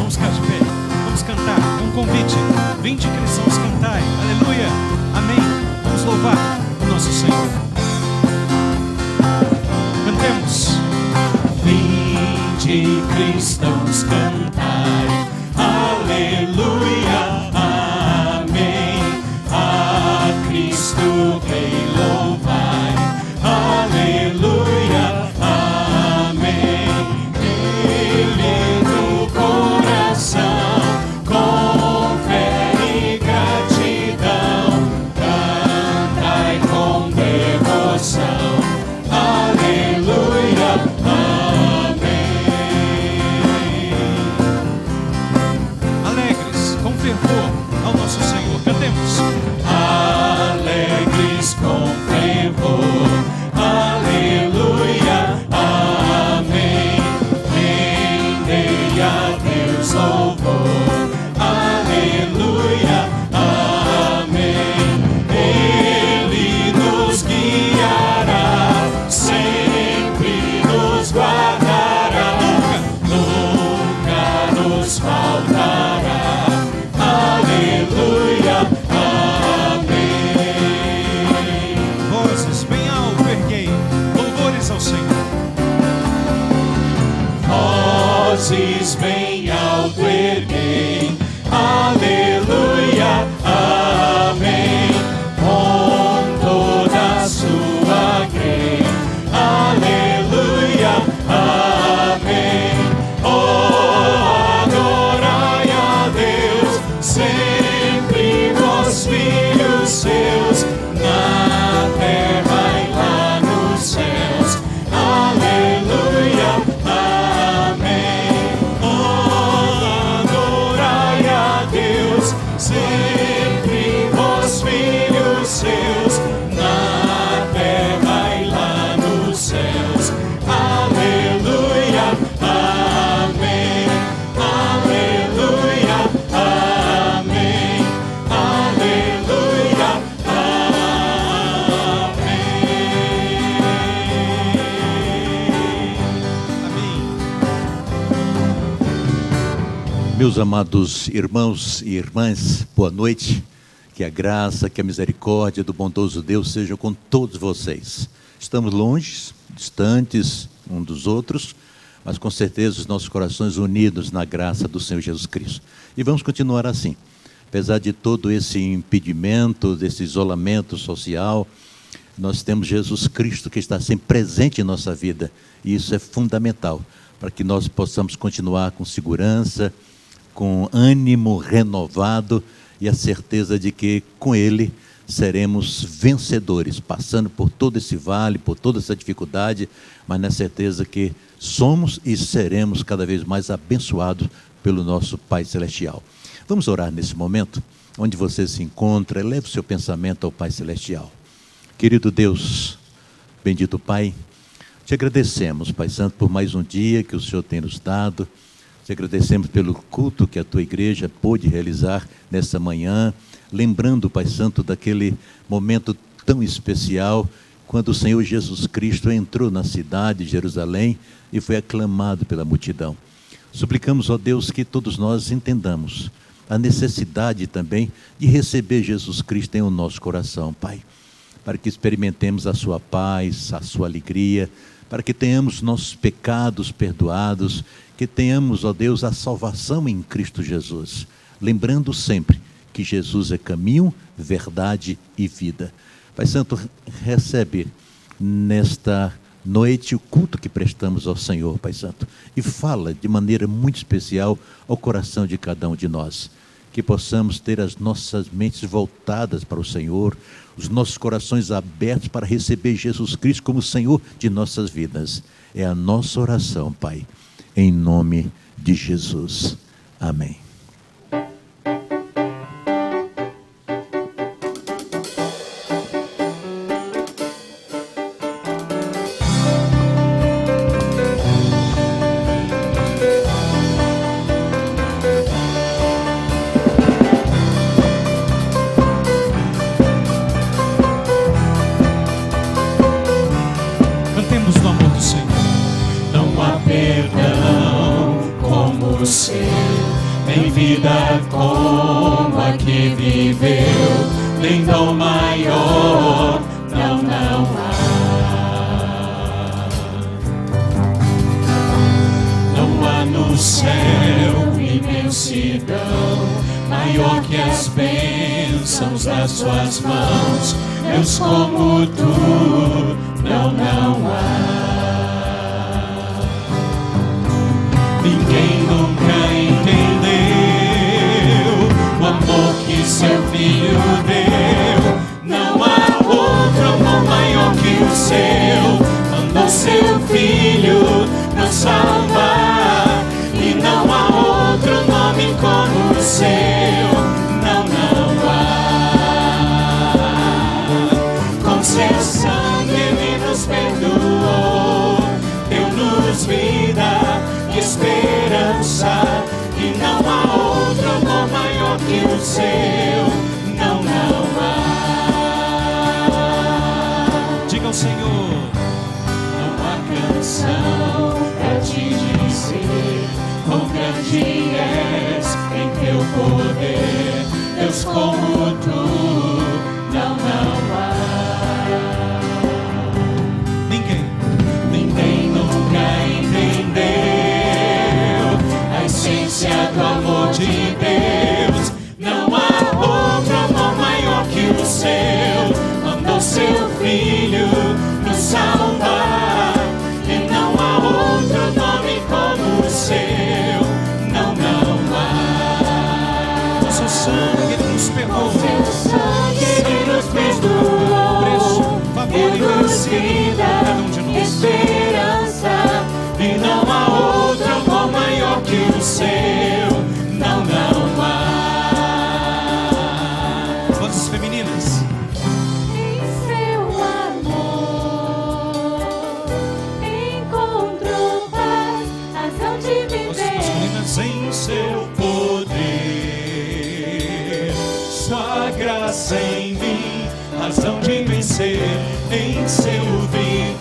Vamos ficar de pé, vamos cantar, é um convite. Vinde, cristãos, cantai, aleluia, amém. Vamos louvar o nosso Senhor. Cantemos. Vinde, cristãos, cantai, aleluia, amém. A Cristo Rei louvai, aleluia, amém. Ele no coração, com fé e gratidão, cantai com devoção, aleluia, Alegres, com fervor ao nosso Senhor, cantemos. alegres com fervor, aleluia, amém. Rendei a Deus louvor, aleluia, amém. Ele nos guiará, sempre nos guardará, nunca nos faltará, aleluia, amém. Vozes bem alto erguei, louvores ao Senhor. Vozes bem alto erguei, aleluia, amém. Com toda a sua grei, aleluia, amém. Oh, adorai a Deus, sempre vós filhos seus, na terra e lá nos céus, aleluia, amém. Oh, adorai a Deus, sempre vós filhos seus, na terra e lá nos céus, aleluia, amém. Aleluia, amém. Aleluia, Amém. Meus amados irmãos e irmãs, boa noite. Que a graça, que a misericórdia do bondoso Deus seja com todos vocês. Estamos longe, distantes um dos outros, mas com certeza os nossos corações unidos na graça do Senhor Jesus Cristo. E vamos continuar assim. Apesar de todo esse impedimento, desse isolamento social, nós temos Jesus Cristo que está sempre presente em nossa vida. E isso é fundamental para que nós possamos continuar com segurança, com ânimo renovado e a certeza de que com Ele seremos vencedores, passando por todo esse vale, por toda essa dificuldade, mas na certeza que somos e seremos cada vez mais abençoados pelo nosso Pai Celestial. Vamos orar nesse momento, onde você se encontra, eleve o seu pensamento ao Pai Celestial. Querido Deus, bendito Pai, te agradecemos, Pai Santo, por mais um dia que o Senhor tem nos dado. Te agradecemos pelo culto que a tua igreja pôde realizar nessa manhã, lembrando, Pai Santo, daquele momento tão especial, quando o Senhor Jesus Cristo entrou na cidade de Jerusalém e foi aclamado pela multidão. Suplicamos, ó Deus, que todos nós entendamos a necessidade também de receber Jesus Cristo em o nosso coração, Pai, para que experimentemos a sua paz, a sua alegria, para que tenhamos nossos pecados perdoados, que tenhamos, ó Deus, a salvação em Cristo Jesus, lembrando sempre que Jesus é caminho, verdade e vida. Pai Santo, recebe nesta noite o culto que prestamos ao Senhor, Pai Santo, e fala de maneira muito especial ao coração de cada um de nós, que possamos ter as nossas mentes voltadas para o Senhor, os nossos corações abertos para receber Jesus Cristo como Senhor de nossas vidas. É a nossa oração, Pai, em nome de Jesus. Amém. Cantemos no amor do Senhor. Não há perdão como o seu. nem vida como a que viveu, nem dom maior, não, não há. Não há no céu imensidão maior que as bênçãos das suas mãos. Deus como tu, não, não há. Ninguém nunca entendeu o amor que seu filho deu. Não há outro amor maior que o seu. Mandou seu filho nos salvar, e não há outro nome como o seu. Não, não há. Com seu sangue ele nos perdoou, deu-nos vida, esperança, e não há outro amor maior que o seu. Não, não há. Diga ao Senhor. Não há canção pra te dizer quão grande és em teu poder, Deus como tu, não, não há. Ninguém nunca entendeu a essência do amor de Deus. Não há outro amor maior que o seu. Mandou seu filho nos salvar, e não há outro nome como o seu. Não, não há. Com seu sangue ele nos perdoou. Com seu sangue ele nos perdoou. Preço, favor e Deu-nos vida a cada um de nós. Esperança, e não há outro amor maior que o seu. Não, não há. Vozes femininas. Em seu amor encontro paz, razão de Vozes viver. masculinas. Em Seu poder, sua graça em mim, razão de vencer em seu viver.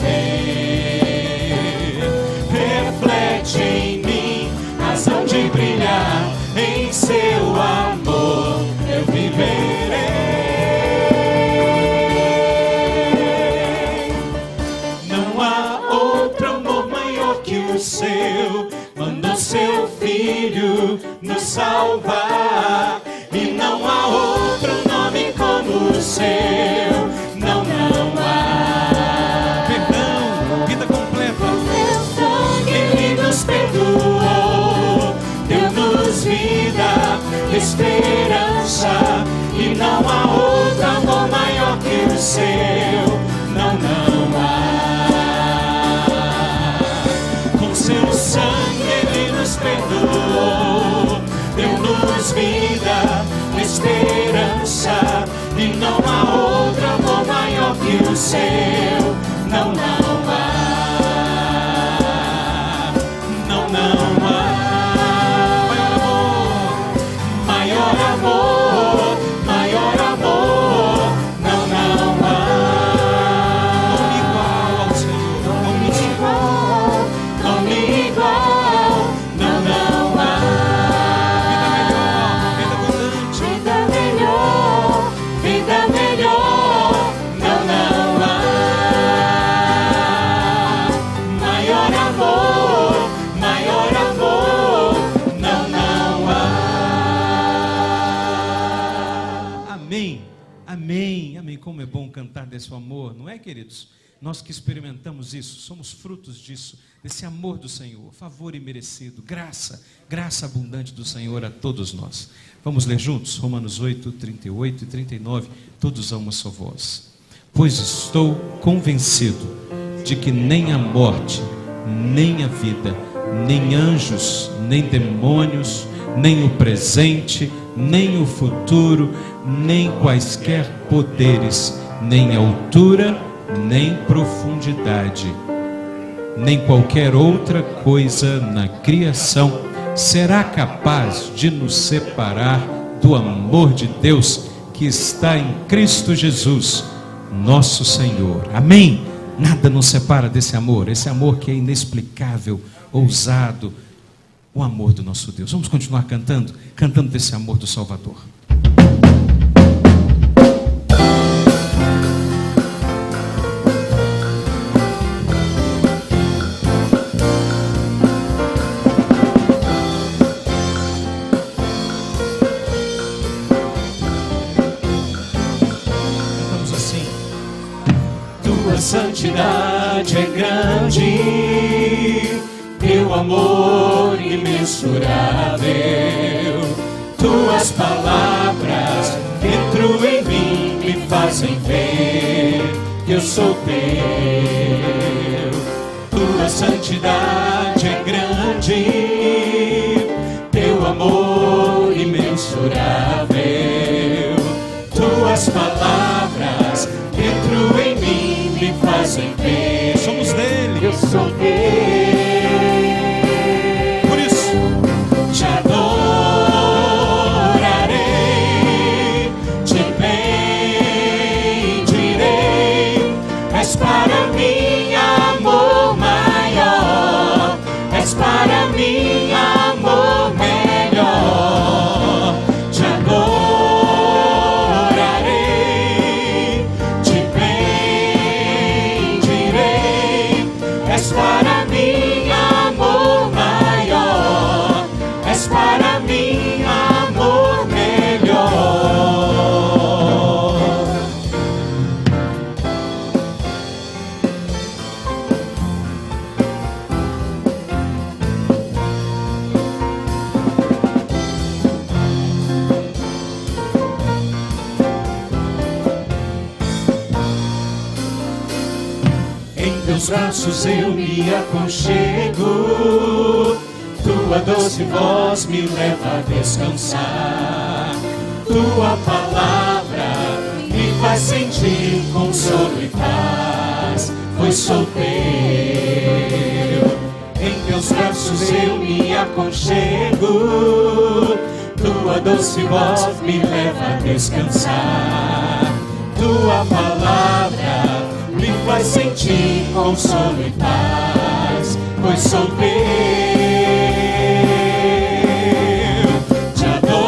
Reflete em mim, razão de brilhar em seu amor, eu viverei. Não há outro amor maior que o seu. Mandou seu filho nos salvar, e não há outro nome como o seu. Não, não há. Perdão, vida completa. Seu sangue ele nos perdoou, deu-nos vida, esperança, e não há outro amor maior que o seu. Não, não há. Com seu sangue ele nos perdoou, deu-nos vida, esperança, e não há outro amor maior que o seu. Não, não há. Não, não há. Maior amor, maior amor, não, não há. Nome igual ao Senhor. Nome igual, nome igual, não, não há. Vida abundante. Vida melhor, vida melhor, não, não há. Maior amor, não, não há. Amém, amém, amém. Como é bom cantar desse amor, não é, queridos? Nós que experimentamos isso, somos frutos disso, desse amor do Senhor, favor imerecido, graça abundante do Senhor a todos nós. Vamos ler juntos? Romanos 8, 38 e 39, todos a uma só voz. Pois estou convencido de que nem a morte, nem a vida, nem anjos, nem demônios, nem o presente, nem o futuro, nem quaisquer poderes, nem altura, nem profundidade, nem qualquer outra coisa na criação será capaz de nos separar do amor de Deus que está em Cristo Jesus, nosso Senhor. Amém? Nada nos separa desse amor, esse amor que é inexplicável, ousado, o amor do nosso Deus. Vamos continuar cantando desse amor do Salvador. Cantamos assim: Tua santidade é grande, teu amor imensurável, tuas palavras dentro em mim me fazem ver que eu sou teu. Tua santidade é grande, teu amor imensurável, tuas palavras dentro em mim me fazem ver. Somos dele. Eu sou teu. Te adorarei, te bendirei. És para mim amor maior, és para mim amor melhor. Te adorarei, te bendirei. És para mim amor maior, és para mim amor melhor. Em teus braços eu me aconchego, tua doce voz me leva a descansar. Tua palavra me faz sentir consolo e paz, pois sou teu. Em teus braços eu me aconchego, tua doce voz me leva a descansar. Tua palavra me faz sentir consolo e paz, pois sou teu. Te adorarei,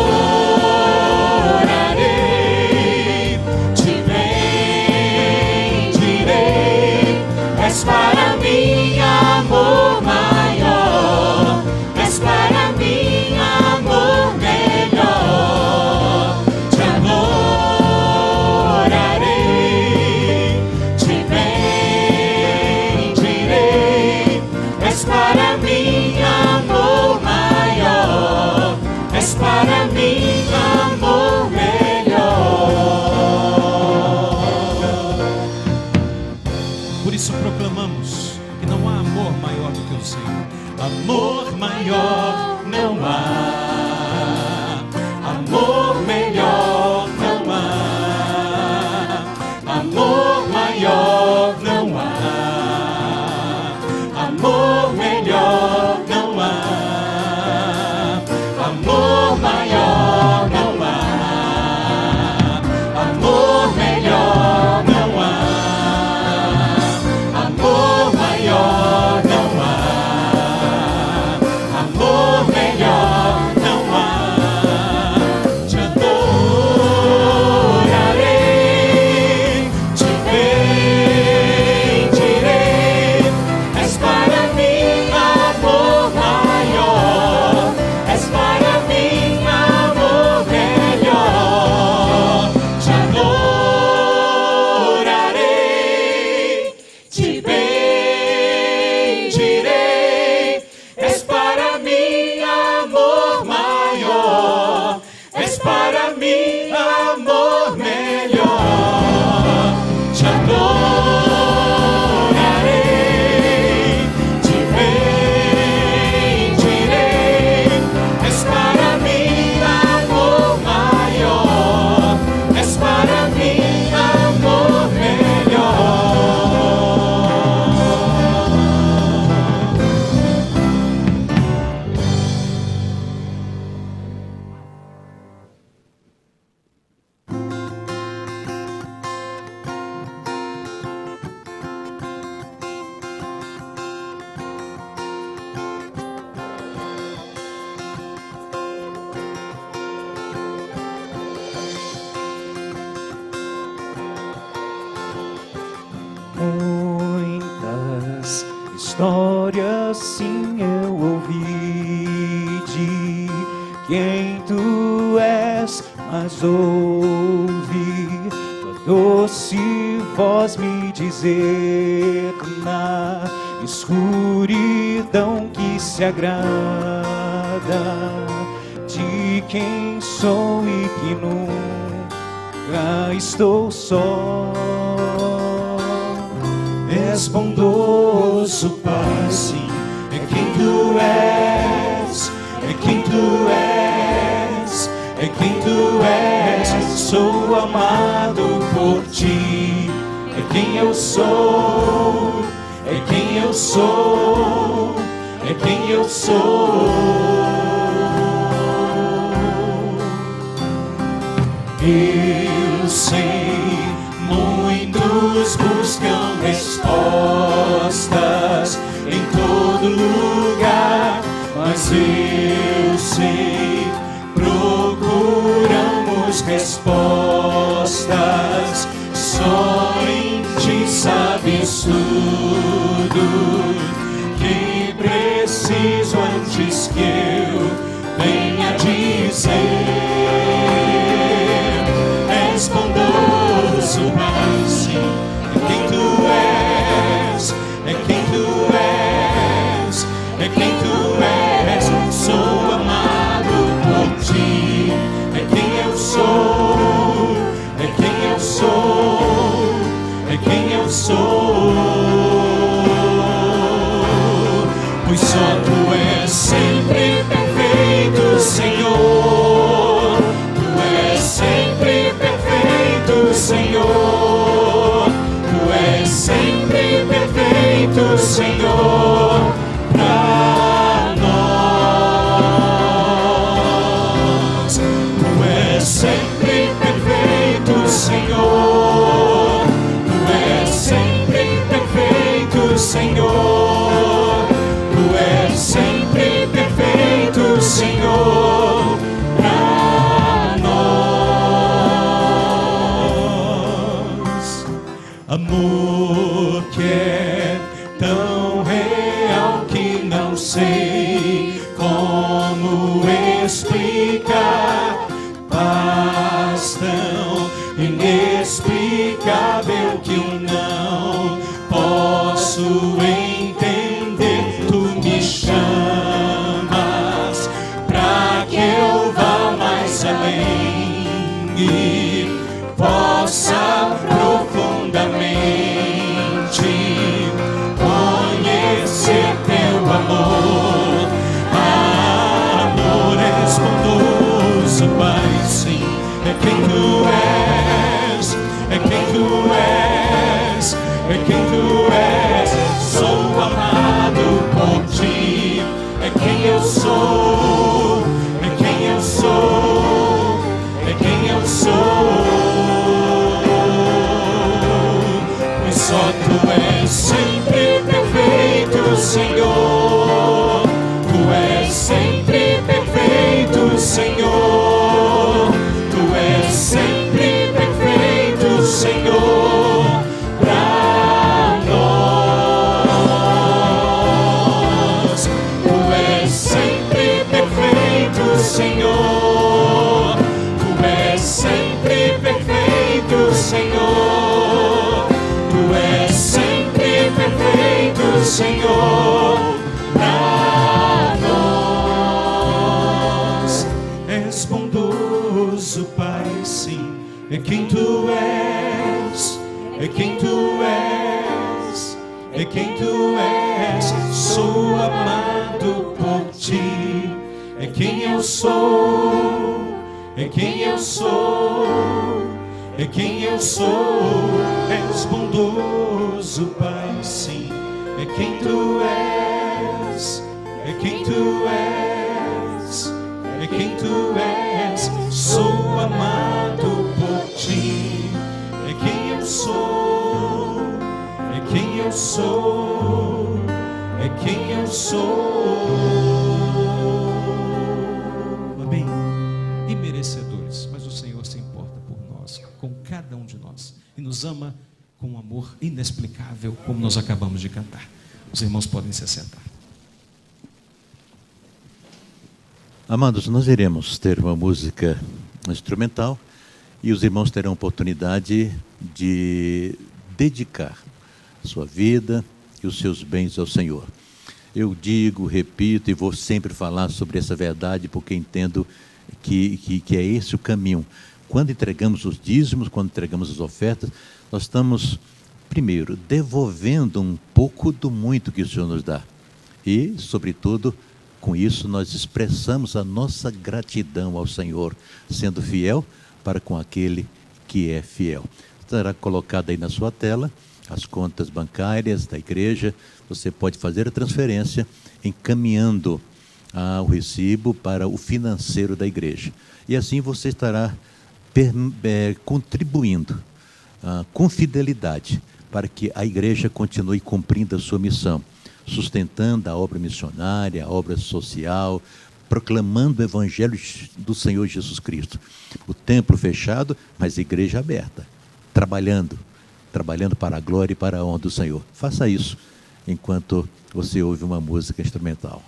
te bendirei. És para mim amor maior, és para mim amor melhor. Te adorarei, te bendirei. És para mim amor maior, és para mim amor melhor. Por isso proclamamos que não há amor maior do que o Senhor. Amor maior não há, amor melhor não há, amor maior não há, amor melhor não há, amor maior não há, amor melhor não há, amor maior não há, amor melhor assim eu ouvi de quem tu és, mas ouvi tua doce voz me dizer na escuridão que se agrada de quem sou e que nunca estou só. És bondoso, Pai, sim, é quem tu és, é quem tu és, é quem tu és. Sou amado por ti, é quem eu sou, é quem eu sou, é quem eu sou. Eu sei, muitos buscam respostas em todo lugar, mas eu sei, procuramos respostas. Só em ti sabes tudo que preciso antes que eu venha dizer. És bondoso, Pai, sim, é quem tu és, é quem tu és, é quem tu és. Sou amado por ti, é quem eu sou, é quem eu sou, é quem eu sou. Pois só tu és sempre perfeito, Senhor. Tu és sempre perfeito, Senhor. Tu és sempre perfeito, Senhor, pra nós. Tu és sempre perfeito, Senhor. Tu és sempre perfeito, Senhor. Tu és sempre perfeito, Senhor, pra nós. Amor que é tão real que não sei como explicar. Paz tão inexplicável que eu não posso entender. Tu me chamas pra que eu vá mais além e possa profundamente conhecer teu amor. Amor, és bondoso, Pai, sim, é quem tu és, é quem tu és, é quem tu és. Sou amado por ti, é quem eu sou, é quem eu sou, é quem eu sou. Pois só tu és sempre perfeito, Senhor. Tu és sempre perfeito, Senhor. Tu és sempre perfeito, Senhor, pra nós. Tu és sempre perfeito, Senhor. Tu és sempre perfeito, Senhor. Tu és sempre perfeito, Senhor, pra nós. És bondoso, Pai, sim, é quem tu és, é quem tu és, é quem tu és. Sou amado por ti, é quem eu sou, é quem eu sou, é quem eu sou. És bondoso, Pai, sim, é quem tu és, é quem tu és, é quem tu és. Sou amado por ti, é quem eu sou, é quem eu sou, é quem eu sou. Amém. Imerecedores, mas o Senhor se importa por nós, com cada um de nós, e nos ama com um amor inexplicável, como nós acabamos de cantar. Os irmãos podem se assentar. Amados, nós iremos ter uma música instrumental e os irmãos terão oportunidade de dedicar sua vida e os seus bens ao Senhor. Eu digo, repito e vou sempre falar sobre essa verdade porque entendo que é esse o caminho. Quando entregamos os dízimos, quando entregamos as ofertas, nós estamos, primeiro, devolvendo um pouco do muito que o Senhor nos dá. E, sobretudo, com isso nós expressamos a nossa gratidão ao Senhor, sendo fiel para com aquele que é fiel. Estará colocado aí na sua tela as contas bancárias da igreja. Você pode fazer a transferência encaminhando o recibo para o financeiro da igreja. E assim você estará contribuindo com fidelidade para que a igreja continue cumprindo a sua missão, sustentando a obra missionária, a obra social, proclamando o evangelho do Senhor Jesus Cristo. O templo fechado, mas a igreja aberta, trabalhando para a glória e para a honra do Senhor. Faça isso enquanto você ouve uma música instrumental.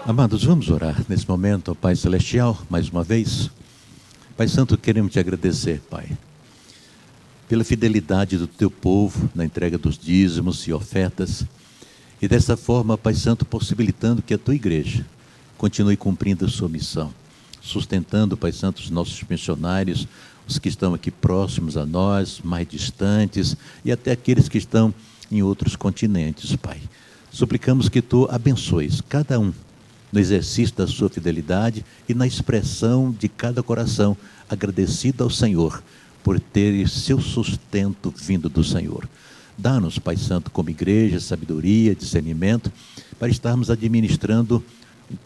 Amados, vamos orar nesse momento ao Pai Celestial, mais uma vez. Pai Santo, queremos te agradecer, Pai, pela fidelidade do teu povo na entrega dos dízimos e ofertas, e dessa forma, Pai Santo, possibilitando que a tua igreja continue cumprindo a sua missão, sustentando, Pai Santo, os nossos missionários, os que estão aqui próximos a nós, mais distantes, e até aqueles que estão em outros continentes, Pai. Suplicamos que tu abençoes cada um no exercício da sua fidelidade e na expressão de cada coração agradecido ao Senhor por ter seu sustento vindo do Senhor. Dá-nos, Pai Santo, como igreja, sabedoria, discernimento, para estarmos administrando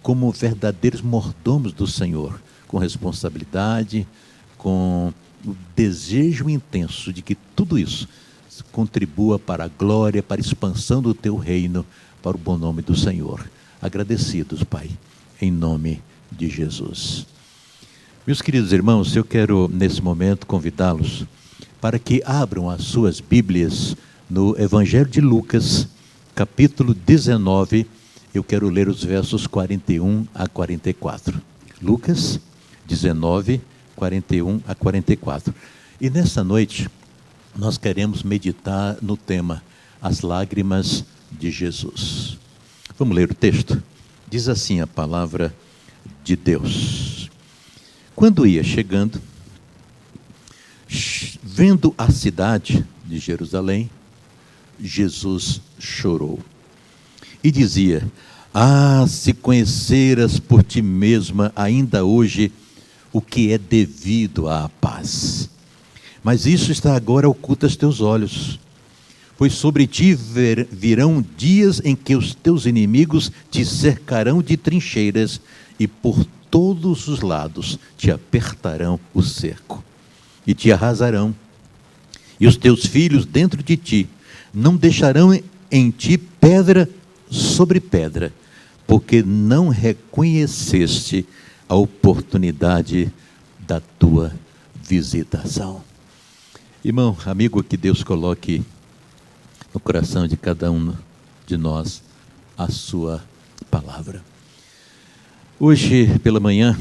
como verdadeiros mordomos do Senhor, com responsabilidade, com o desejo intenso de que tudo isso contribua para a glória, para a expansão do teu reino, para o bom nome do Senhor. Agradecidos, Pai, em nome de Jesus. Meus queridos irmãos, eu quero nesse momento convidá-los para que abram as suas Bíblias no Evangelho de Lucas, capítulo 19, eu quero ler os versos 41 a 44. Lucas 19, 41 a 44. E nessa noite, nós queremos meditar no tema, as lágrimas de Jesus. Vamos ler o texto? Diz assim a palavra de Deus. Quando ia chegando, vendo a cidade de Jerusalém, Jesus chorou. E dizia: ah, se conheceras por ti mesma ainda hoje o que é devido à paz. Mas isso está agora oculto aos teus olhos. Pois sobre ti virão dias em que os teus inimigos te cercarão de trincheiras e por todos os lados te apertarão o cerco e te arrasarão. E os teus filhos dentro de ti não deixarão em ti pedra sobre pedra, porque não reconheceste a oportunidade da tua visitação. Irmão, amigo, que Deus coloque no coração de cada um de nós a sua palavra. Hoje pela manhã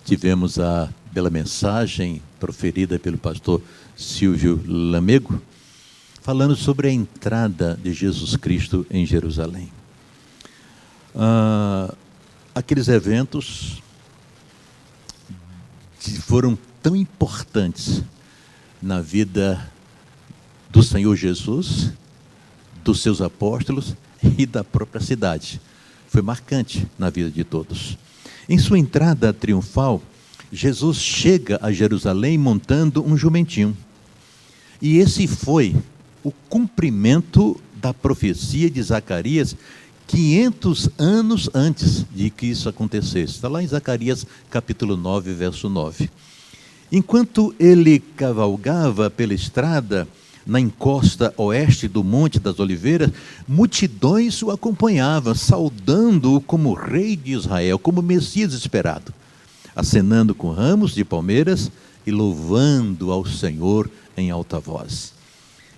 tivemos a bela mensagem proferida pelo pastor Silvio Lamego, falando sobre a entrada de Jesus Cristo em Jerusalém. Aqueles eventos que foram tão importantes na vida do Senhor Jesus, dos seus apóstolos e da própria cidade. Foi marcante na vida de todos. Em sua entrada triunfal, Jesus chega a Jerusalém montando um jumentinho. E esse foi o cumprimento da profecia de Zacarias 500 anos antes de que isso acontecesse. Está lá em Zacarias capítulo 9, verso 9. Enquanto ele cavalgava pela estrada, na encosta oeste do Monte das Oliveiras, multidões o acompanhavam, saudando-o como rei de Israel, como Messias esperado, acenando com ramos de palmeiras e louvando ao Senhor em alta voz.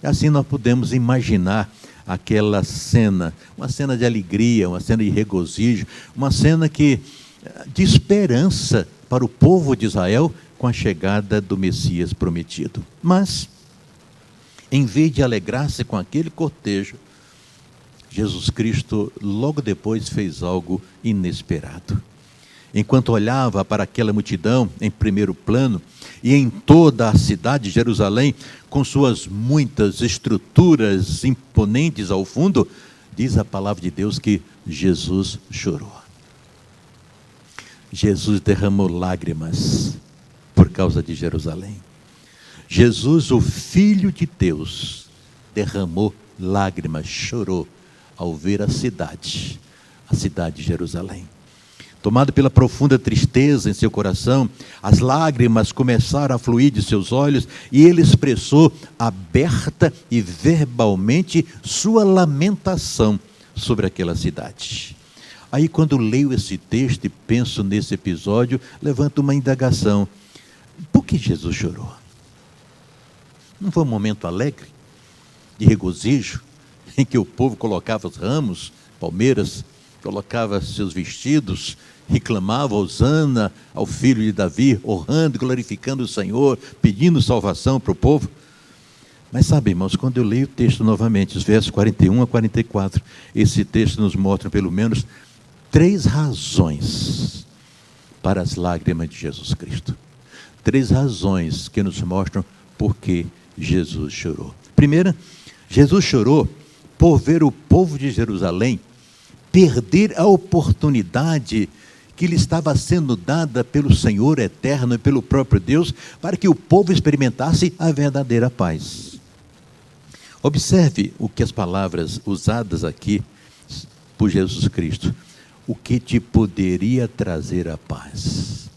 Assim nós podemos imaginar aquela cena, uma cena de alegria, uma cena de regozijo, uma cena de esperança para o povo de Israel com a chegada do Messias prometido. Mas, em vez de alegrar-se com aquele cortejo, Jesus Cristo logo depois fez algo inesperado. Enquanto olhava para aquela multidão em primeiro plano e em toda a cidade de Jerusalém, com suas muitas estruturas imponentes ao fundo, diz a palavra de Deus que Jesus chorou. Jesus derramou lágrimas por causa de Jerusalém. Jesus, o Filho de Deus, derramou lágrimas, chorou ao ver a cidade de Jerusalém. Tomado pela profunda tristeza em seu coração, as lágrimas começaram a fluir de seus olhos e ele expressou aberta e verbalmente sua lamentação sobre aquela cidade. Aí, quando leio esse texto e penso nesse episódio, levanto uma indagação: por que Jesus chorou? Não foi um momento alegre, de regozijo, em que o povo colocava os ramos, palmeiras, colocava seus vestidos, reclamava hosana ao filho de Davi, honrando e glorificando o Senhor, pedindo salvação para o povo. Mas sabe, irmãos, quando eu leio o texto novamente, os versos 41 a 44, esse texto nos mostra pelo menos 3 razões para as lágrimas de Jesus Cristo. 3 razões que nos mostram por que Jesus chorou. Primeira, Jesus chorou por ver o povo de Jerusalém perder a oportunidade que lhe estava sendo dada pelo Senhor eterno e pelo próprio Deus, para que o povo experimentasse a verdadeira paz. Observe o que as palavras usadas aqui por Jesus Cristo. O que te poderia trazer a paz?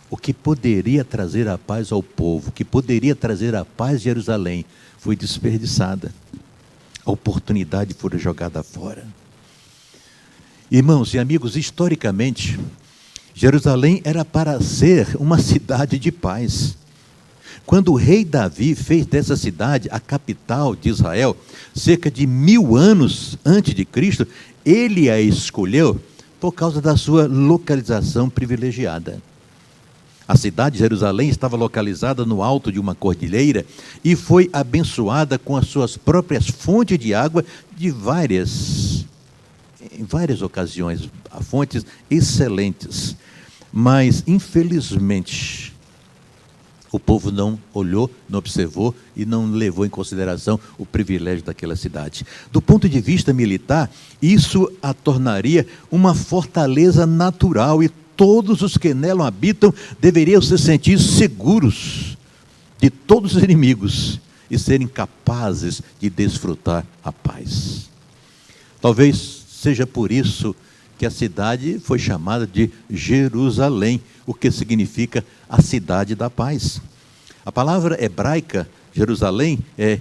O que poderia trazer a paz ao povo, o que poderia trazer a paz a Jerusalém, foi desperdiçada. A oportunidade foi jogada fora. Irmãos e amigos, historicamente, Jerusalém era para ser uma cidade de paz. Quando o rei Davi fez dessa cidade a capital de Israel, cerca de 1000 anos antes de Cristo, ele a escolheu por causa da sua localização privilegiada. A cidade de Jerusalém estava localizada no alto de uma cordilheira e foi abençoada com as suas próprias fontes de água em várias ocasiões, fontes excelentes. Mas, infelizmente, o povo não olhou, não observou e não levou em consideração o privilégio daquela cidade. Do ponto de vista militar, isso a tornaria uma fortaleza natural e todos os que nela habitam deveriam se sentir seguros de todos os inimigos e serem capazes de desfrutar a paz. Talvez seja por isso que a cidade foi chamada de Jerusalém, o que significa a cidade da paz. A palavra hebraica, Jerusalém, é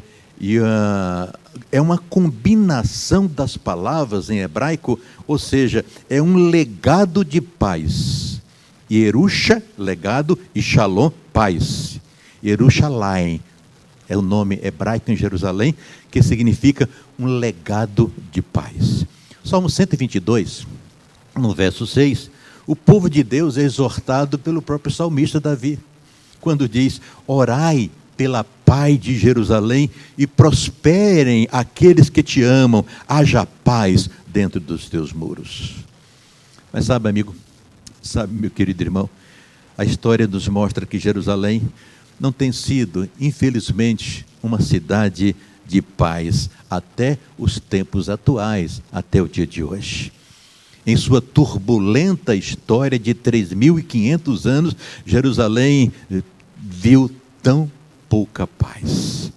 uma combinação das palavras em hebraico, ou seja, é um legado de paz. Yerusha, legado, e Shalom, paz. Yerushalayim é o nome hebraico em Jerusalém, que significa um legado de paz. Salmo 122, no verso 6, o povo de Deus é exortado pelo próprio salmista Davi, quando diz: orai pela paz de Jerusalém e prosperem aqueles que te amam, haja paz dentro dos teus muros. Mas sabe, amigo, sabe, meu querido irmão, a história nos mostra que Jerusalém não tem sido, infelizmente, uma cidade de paz até os tempos atuais, até o dia de hoje. Em sua turbulenta história de 3.500 anos, Jerusalém viu tão pouca paz.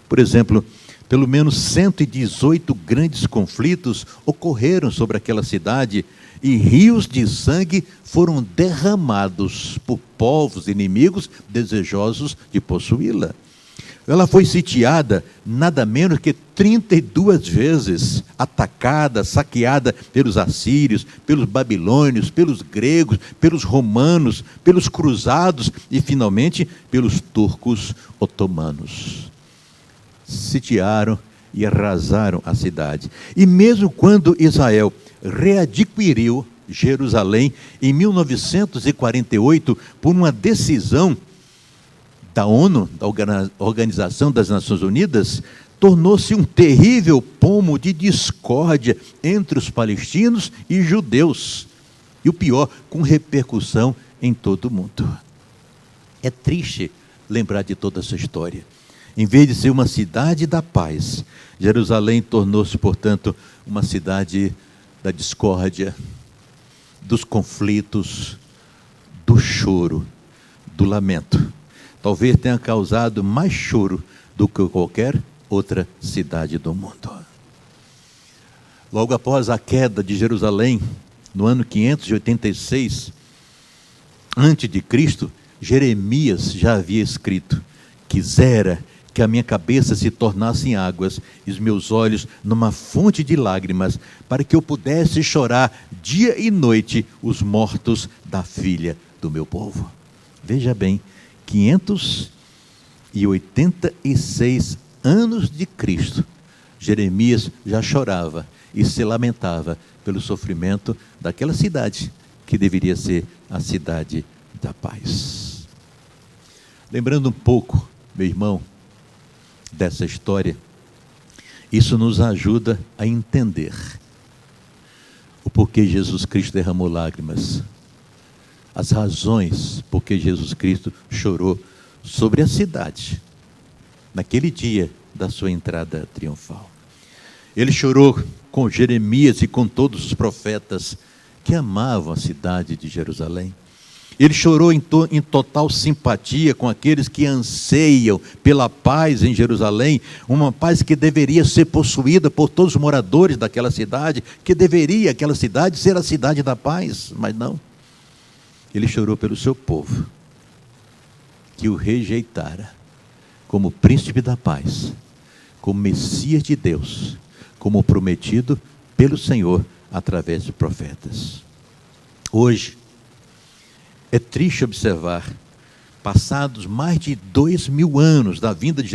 Por exemplo, pelo menos 118 grandes conflitos ocorreram sobre aquela cidade e rios de sangue foram derramados por povos inimigos desejosos de possuí-la. Ela foi sitiada nada menos que 32 vezes, atacada, saqueada pelos assírios, pelos babilônios, pelos gregos, pelos romanos, pelos cruzados e, finalmente, pelos turcos otomanos. Sitiaram e arrasaram a cidade. E mesmo quando Israel readquiriu Jerusalém em 1948 por uma decisão da ONU, da Organização das Nações Unidas, tornou-se um terrível pomo de discórdia entre os palestinos e judeus. E o pior, com repercussão em todo o mundo. É triste lembrar de toda essa história. Em vez de ser uma cidade da paz, Jerusalém tornou-se, portanto, uma cidade da discórdia, dos conflitos, do choro, do lamento. Talvez tenha causado mais choro do que qualquer outra cidade do mundo. Logo após a queda de Jerusalém, no ano 586 a.C., Jeremias já havia escrito: quisera que a minha cabeça se tornasse em águas e os meus olhos numa fonte de lágrimas, para que eu pudesse chorar dia e noite os mortos da filha do meu povo. Veja bem, 586 anos de Cristo, Jeremias já chorava e se lamentava pelo sofrimento daquela cidade, que deveria ser a cidade da paz. Lembrando um pouco, meu irmão, dessa história, isso nos ajuda a entender o porquê Jesus Cristo derramou lágrimas, as razões por que Jesus Cristo chorou sobre a cidade, naquele dia da sua entrada triunfal. Ele chorou com Jeremias e com todos os profetas que amavam a cidade de Jerusalém. Ele chorou em total simpatia com aqueles que anseiam pela paz em Jerusalém, uma paz que deveria ser possuída por todos os moradores daquela cidade, que deveria aquela cidade ser a cidade da paz, mas não. Ele chorou pelo seu povo, que o rejeitara como príncipe da paz, como Messias de Deus, como prometido pelo Senhor através de profetas. Hoje, é triste observar, passados mais de 2000 anos da vinda de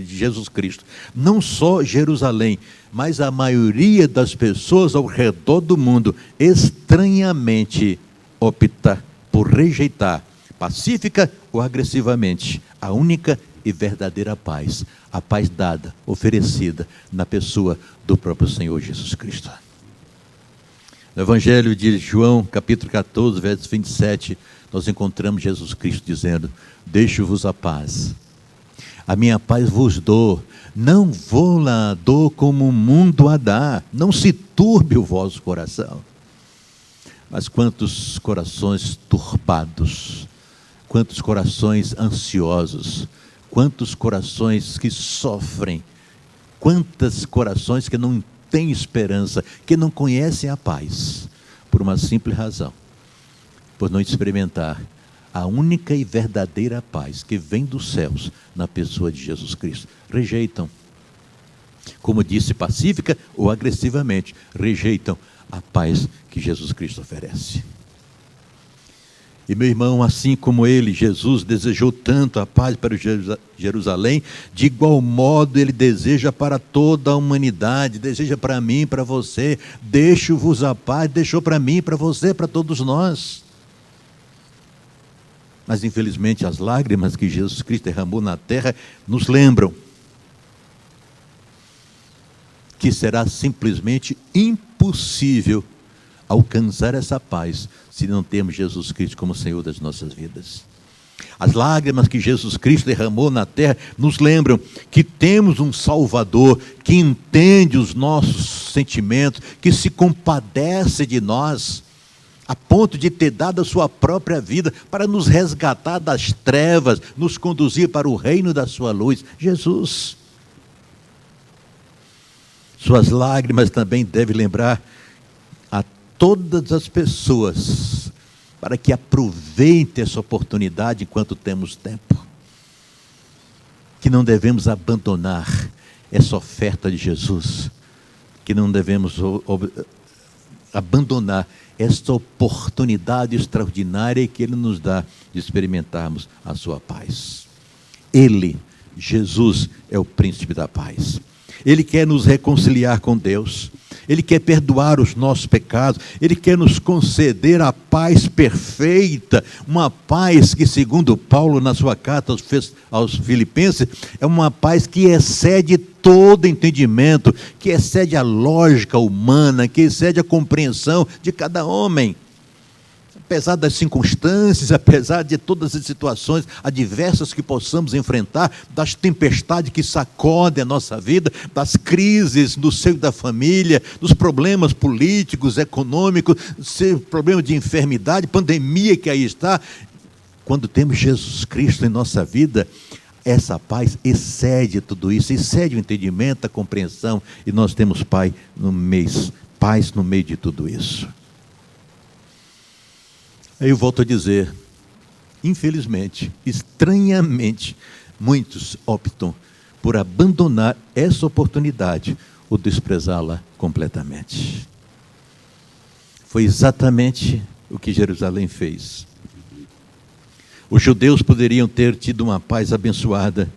Jesus Cristo, não só Jerusalém, mas a maioria das pessoas ao redor do mundo, estranhamente opta por rejeitar, pacífica ou agressivamente, a única e verdadeira paz, a paz dada, oferecida na pessoa do próprio Senhor Jesus Cristo. No Evangelho de João, capítulo 14, verso 27, nós encontramos Jesus Cristo dizendo: deixo-vos a paz, a minha paz vos dou, não vou lá dou como o mundo a dá, não se turbe o vosso coração. Mas quantos corações turbados, quantos corações ansiosos, quantos corações que sofrem, quantos corações que não têm esperança, que não conhecem a paz, por uma simples razão, por não experimentar a única e verdadeira paz que vem dos céus na pessoa de Jesus Cristo. Rejeitam, como disse, pacífica ou agressivamente, rejeitam a paz que Jesus Cristo oferece. E meu irmão, assim como ele, Jesus, desejou tanto a paz para Jerusalém, de igual modo ele deseja para toda a humanidade, deseja para mim, para você. Deixo-vos a paz, deixou para mim, para você, para todos nós. Mas infelizmente as lágrimas que Jesus Cristo derramou na terra nos lembram que será simplesmente impossível alcançar essa paz se não temos Jesus Cristo como Senhor das nossas vidas. As lágrimas que Jesus Cristo derramou na terra nos lembram que temos um Salvador que entende os nossos sentimentos, que se compadece de nós, a ponto de ter dado a sua própria vida para nos resgatar das trevas, nos conduzir para o reino da sua luz. Jesus. Suas lágrimas também devem lembrar a todas as pessoas, para que aproveitem essa oportunidade enquanto temos tempo, que não devemos abandonar essa oferta de Jesus, que não devemos abandonar esta oportunidade extraordinária que Ele nos dá de experimentarmos a sua paz. Ele, Jesus, é o príncipe da paz. Ele quer nos reconciliar com Deus, Ele quer perdoar os nossos pecados, Ele quer nos conceder a paz perfeita, uma paz que, segundo Paulo na sua carta aos Filipenses, é uma paz que excede todo entendimento, que excede a lógica humana, que excede a compreensão de cada homem. Apesar das circunstâncias, apesar de todas as situações adversas que possamos enfrentar, das tempestades que sacodem a nossa vida, das crises no seio da família, dos problemas políticos, econômicos, problemas de enfermidade, pandemia que aí está, quando temos Jesus Cristo em nossa vida, essa paz excede tudo isso, excede o entendimento, a compreensão, e nós temos paz no meio de tudo isso. Aí eu volto a dizer, infelizmente, estranhamente, muitos optam por abandonar essa oportunidade ou desprezá-la completamente. Foi exatamente o que Jerusalém fez. Os judeus poderiam ter tido uma paz abençoada,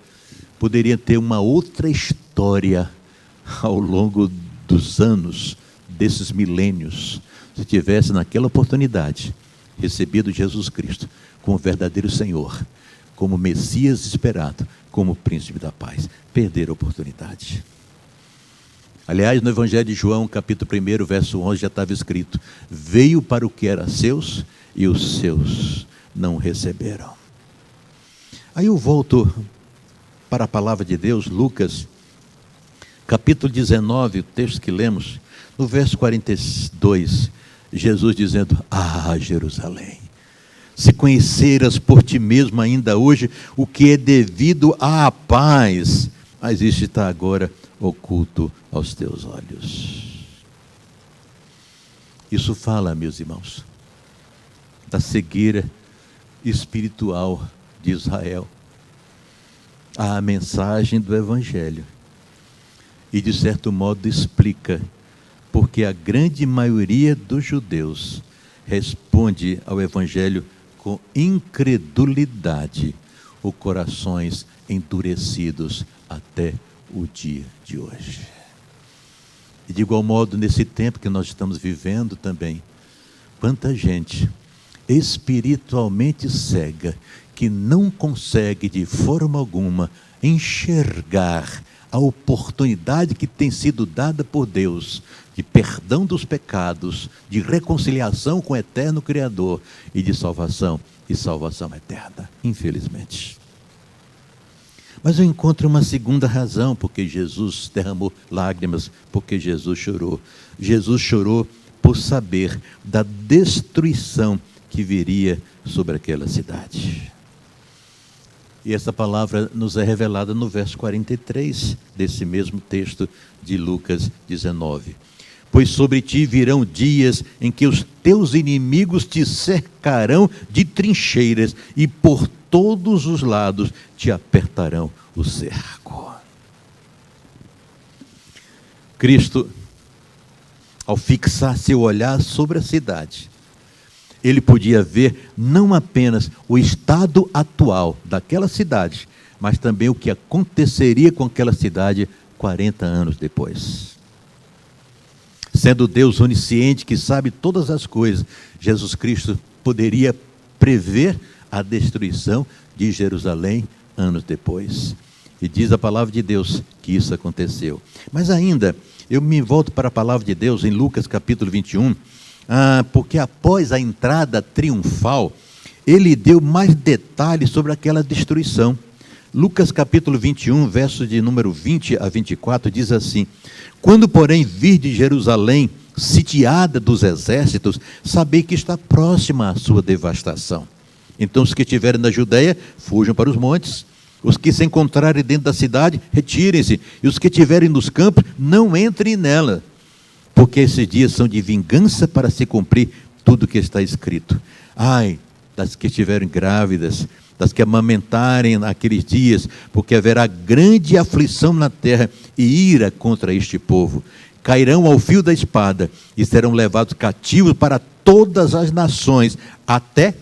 poderiam ter uma outra história ao longo dos anos, desses milênios, se tivesse naquela oportunidade recebido Jesus Cristo como verdadeiro Senhor, como Messias esperado, como príncipe da paz, perderam a oportunidade. Aliás, no Evangelho de João, capítulo 1, verso 11, já estava escrito: veio para o que era seus, e os seus não receberam. Aí eu volto para a palavra de Deus, Lucas, capítulo 19, o texto que lemos, no verso 42, Jesus dizendo: ah, Jerusalém, se conheceras por ti mesmo ainda hoje o que é devido à paz, mas isso está agora oculto aos teus olhos. Isso fala, meus irmãos, da cegueira espiritual de Israel, a mensagem do Evangelho, e de certo modo explica porque a grande maioria dos judeus responde ao Evangelho com incredulidade, ou corações endurecidos até o dia de hoje. E de igual modo, nesse tempo que nós estamos vivendo também, quanta gente espiritualmente cega, que não consegue de forma alguma enxergar a oportunidade que tem sido dada por Deus, de perdão dos pecados, de reconciliação com o eterno Criador e de salvação, e salvação eterna, infelizmente. Mas eu encontro uma segunda razão porque Jesus derramou lágrimas, porque Jesus chorou. Jesus chorou por saber da destruição que viria sobre aquela cidade. E essa palavra nos é revelada no verso 43 desse mesmo texto de Lucas 19. Pois sobre ti virão dias em que os teus inimigos te cercarão de trincheiras e por todos os lados te apertarão o cerco. Cristo, ao fixar seu olhar sobre a cidade, ele podia ver não apenas o estado atual daquela cidade, mas também o que aconteceria com aquela cidade 40 anos depois. Sendo Deus onisciente, que sabe todas as coisas, Jesus Cristo poderia prever a destruição de Jerusalém anos depois. E diz a palavra de Deus que isso aconteceu. Mas ainda, eu me volto para a palavra de Deus em Lucas capítulo 21, porque após a entrada triunfal, ele deu mais detalhes sobre aquela destruição. Lucas capítulo 21, verso de número 20 a 24, diz assim: quando, porém, virdes Jerusalém sitiada dos exércitos, sabei que está próxima a sua devastação. Então os que estiverem na Judeia, fujam para os montes. Os que se encontrarem dentro da cidade, retirem-se. E os que estiverem nos campos, não entrem nela. Porque esses dias são de vingança para se cumprir tudo o que está escrito. Ai das que estiverem grávidas, das que amamentarem naqueles dias, porque haverá grande aflição na terra e ira contra este povo. Cairão ao fio da espada e serão levados cativos para todas as nações, até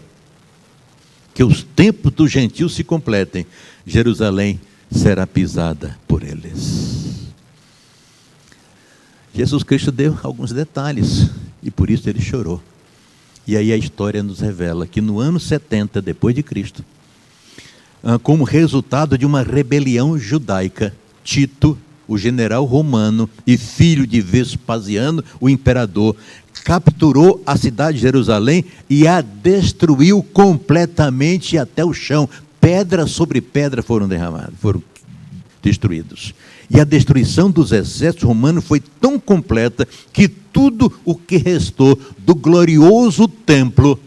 que os tempos dos gentios se completem. Jerusalém será pisada por eles. Jesus Cristo deu alguns detalhes e por isso ele chorou. E aí a história nos revela que no ano 70 depois de Cristo, como resultado de uma rebelião judaica, Tito, o general romano e filho de Vespasiano, o imperador, capturou a cidade de Jerusalém e a destruiu completamente até o chão. Pedra sobre pedra foram derramadas, foram destruídos. E a destruição dos exércitos romanos foi tão completa que tudo o que restou do glorioso templo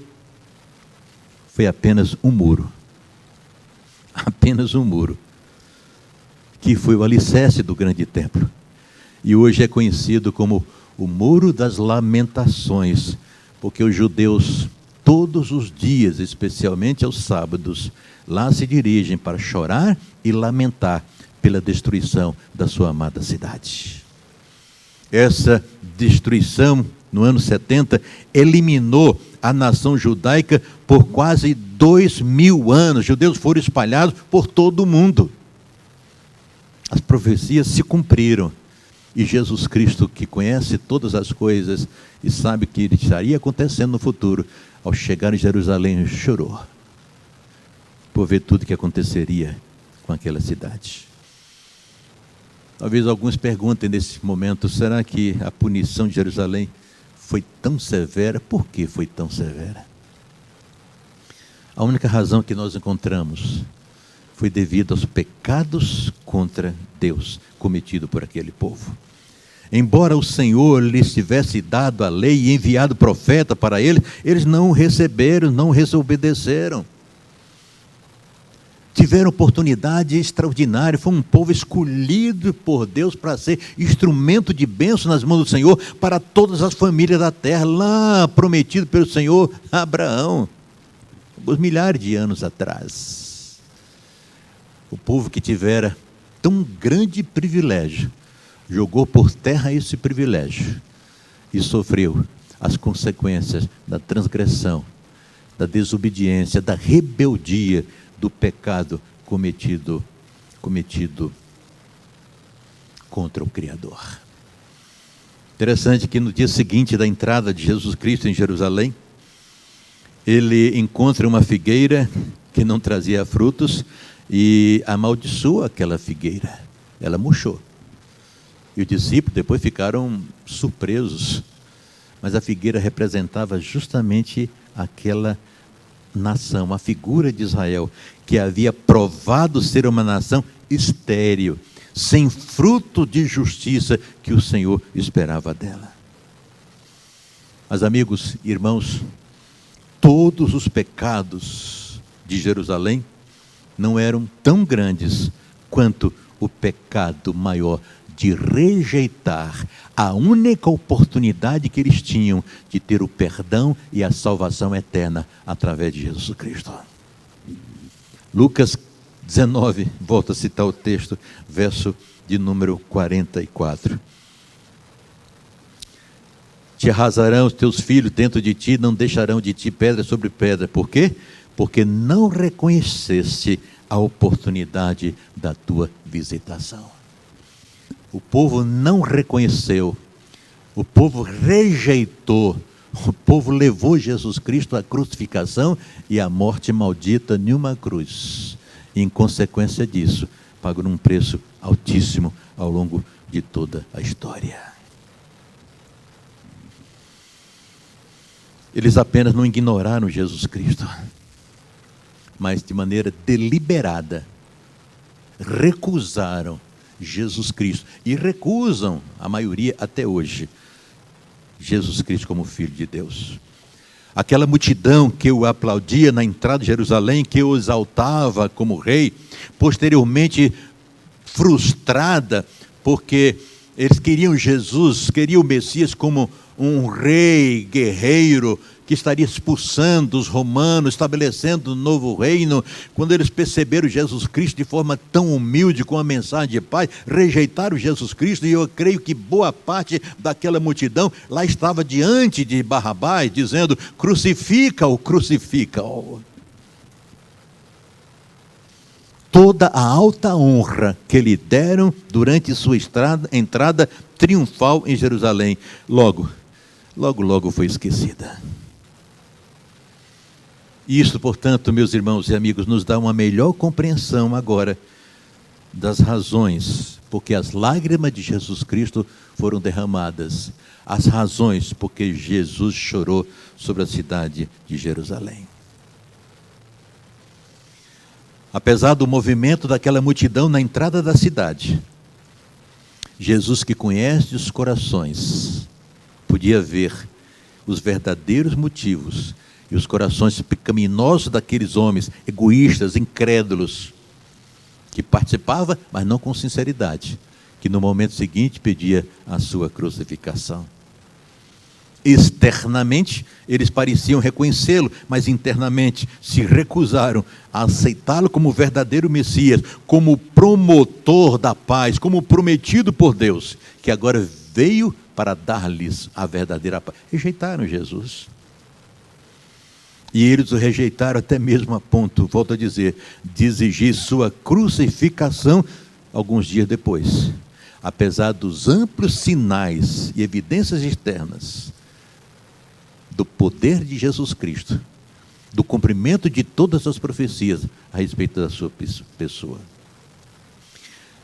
foi apenas um muro. Apenas um muro, que foi o alicerce do grande templo. E hoje é conhecido como o Muro das Lamentações, porque os judeus, todos os dias, especialmente aos sábados, lá se dirigem para chorar e lamentar pela destruição da sua amada cidade. Essa destruição, no ano 70, eliminou a nação judaica por quase 2000 anos. Os judeus foram espalhados por todo o mundo. As profecias se cumpriram. E Jesus Cristo, que conhece todas as coisas e sabe que estaria acontecendo no futuro, ao chegar em Jerusalém, chorou por ver tudo que aconteceria com aquela cidade. Talvez alguns perguntem nesse momento, será que a punição de Jerusalém foi tão severa? Por que foi tão severa? A única razão que nós encontramos foi devido aos pecados contra Deus cometido por aquele povo. Embora o Senhor lhes tivesse dado a lei e enviado profeta para eles, eles não receberam, não desobedeceram. Tiveram oportunidade extraordinária, foi um povo escolhido por Deus para ser instrumento de bênção nas mãos do Senhor para todas as famílias da terra, lá prometido pelo Senhor a Abraão, alguns milhares de anos atrás. O povo que tivera tão grande privilégio, jogou por terra esse privilégio e sofreu as consequências da transgressão, da desobediência, da rebeldia, do pecado cometido contra o Criador. Interessante que no dia seguinte da entrada de Jesus Cristo em Jerusalém, ele encontra uma figueira que não trazia frutos e amaldiçoa aquela figueira. Ela murchou. E os discípulos depois ficaram surpresos. Mas a figueira representava justamente aquela nação, a figura de Israel, que havia provado ser uma nação estéril, sem fruto de justiça que o Senhor esperava dela. Mas amigos, irmãos, todos os pecados de Jerusalém não eram tão grandes quanto o pecado maior de rejeitar a única oportunidade que eles tinham de ter o perdão e a salvação eterna através de Jesus Cristo. Lucas 19, volto a citar o texto, verso de número 44. Te arrasarão os teus filhos dentro de ti, não deixarão de ti pedra sobre pedra. Por quê? Porque não reconheceste a oportunidade da tua visitação. O povo não reconheceu, o povo rejeitou, o povo levou Jesus Cristo à crucificação e à morte maldita em uma cruz. E, em consequência disso, pagou um preço altíssimo ao longo de toda a história. Eles apenas não ignoraram Jesus Cristo, mas de maneira deliberada recusaram Jesus Cristo, e recusam, a maioria até hoje, Jesus Cristo como Filho de Deus. Aquela multidão que o aplaudia na entrada de Jerusalém, que o exaltava como rei, posteriormente frustrada, porque eles queriam Jesus, queriam o Messias como um rei guerreiro, que estaria expulsando os romanos, estabelecendo um novo reino. Quando eles perceberam Jesus Cristo de forma tão humilde, com a mensagem de paz, rejeitaram Jesus Cristo, e eu creio que boa parte daquela multidão lá estava diante de Barrabás, dizendo: crucifica-o, crucifica-o. Toda a alta honra que lhe deram durante sua entrada triunfal em Jerusalém, logo foi esquecida. Isso, portanto, meus irmãos e amigos, nos dá uma melhor compreensão agora das razões porque as lágrimas de Jesus Cristo foram derramadas, as razões porque Jesus chorou sobre a cidade de Jerusalém. Apesar do movimento daquela multidão na entrada da cidade, Jesus, que conhece os corações, podia ver os verdadeiros motivos e os corações pecaminosos daqueles homens, egoístas, incrédulos, que participavam, mas não com sinceridade, que no momento seguinte pedia a sua crucificação. Externamente, eles pareciam reconhecê-lo, mas internamente se recusaram a aceitá-lo como verdadeiro Messias, como promotor da paz, como prometido por Deus, que agora veio para dar-lhes a verdadeira paz. Rejeitaram Jesus. E eles o rejeitaram até mesmo a ponto, volto a dizer, de exigir sua crucificação alguns dias depois. apesar dos amplos sinais e evidências externas do poder de Jesus Cristo, do cumprimento de todas as profecias a respeito da sua pessoa.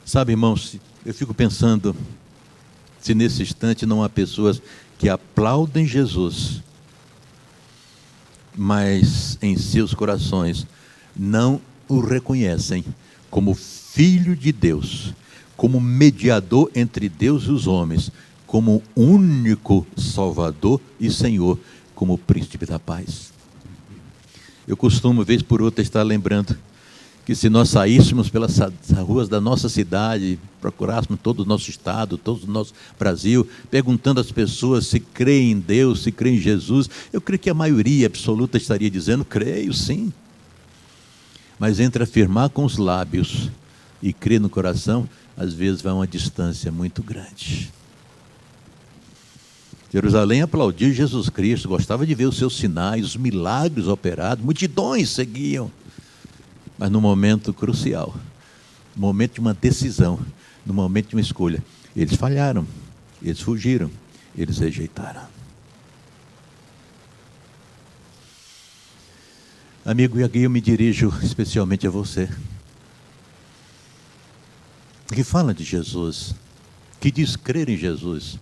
Sabe, irmãos, eu fico pensando se nesse instante não há pessoas que aplaudem Jesus, mas em seus corações não o reconhecem como Filho de Deus, como mediador entre Deus e os homens, como único Salvador e Senhor, como Príncipe da Paz. Eu costumo, vez por outra, estar lembrando que se nós saíssemos pelas ruas da nossa cidade, procurássemos todo o nosso estado, todo o nosso Brasil, perguntando às pessoas se creem em Deus, se creem em Jesus, eu creio que a maioria absoluta estaria dizendo, creio sim. Mas entre afirmar com os lábios e crer no coração, às vezes vai uma distância muito grande. Jerusalém aplaudiu Jesus Cristo, gostava de ver os seus sinais, os milagres operados, multidões seguiam. Mas no momento crucial, no momento de uma decisão, no momento de uma escolha, eles falharam, eles fugiram, eles rejeitaram. Amigo, e aqui eu me dirijo especialmente a você, que fala de Jesus, que diz crer em Jesus,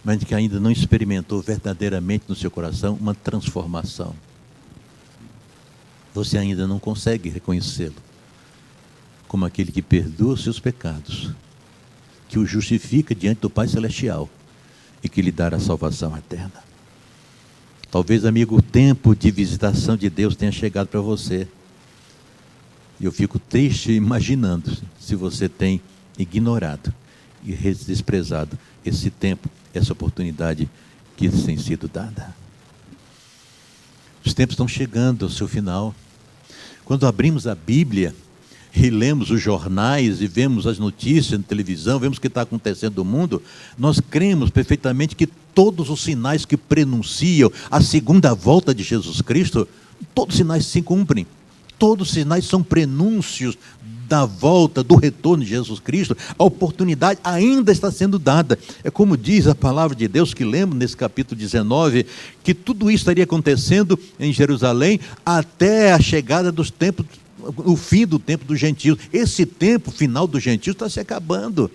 mas que ainda não experimentou verdadeiramente no seu coração uma transformação. Você ainda não consegue reconhecê-lo como aquele que perdoa os seus pecados, que o justifica diante do Pai Celestial e que lhe dará a salvação eterna. Talvez, amigo, o tempo de visitação de Deus tenha chegado para você. E eu fico triste imaginando se você tem ignorado e desprezado esse tempo, essa oportunidade que tem sido dada. Os tempos estão chegando ao seu final. Quando abrimos a Bíblia e lemos os jornais e vemos as notícias na televisão, vemos o que está acontecendo no mundo, nós cremos perfeitamente que todos os sinais que prenunciam a segunda volta de Jesus Cristo, todos os sinais se cumprem. Todos os sinais são prenúncios da volta, do retorno de Jesus Cristo. A oportunidade ainda está sendo dada. É como diz a palavra de Deus que lemos nesse capítulo 19, que tudo isso estaria acontecendo em Jerusalém até a chegada dos tempos, o fim do tempo dos gentios. Esse tempo final dos gentios está se acabando.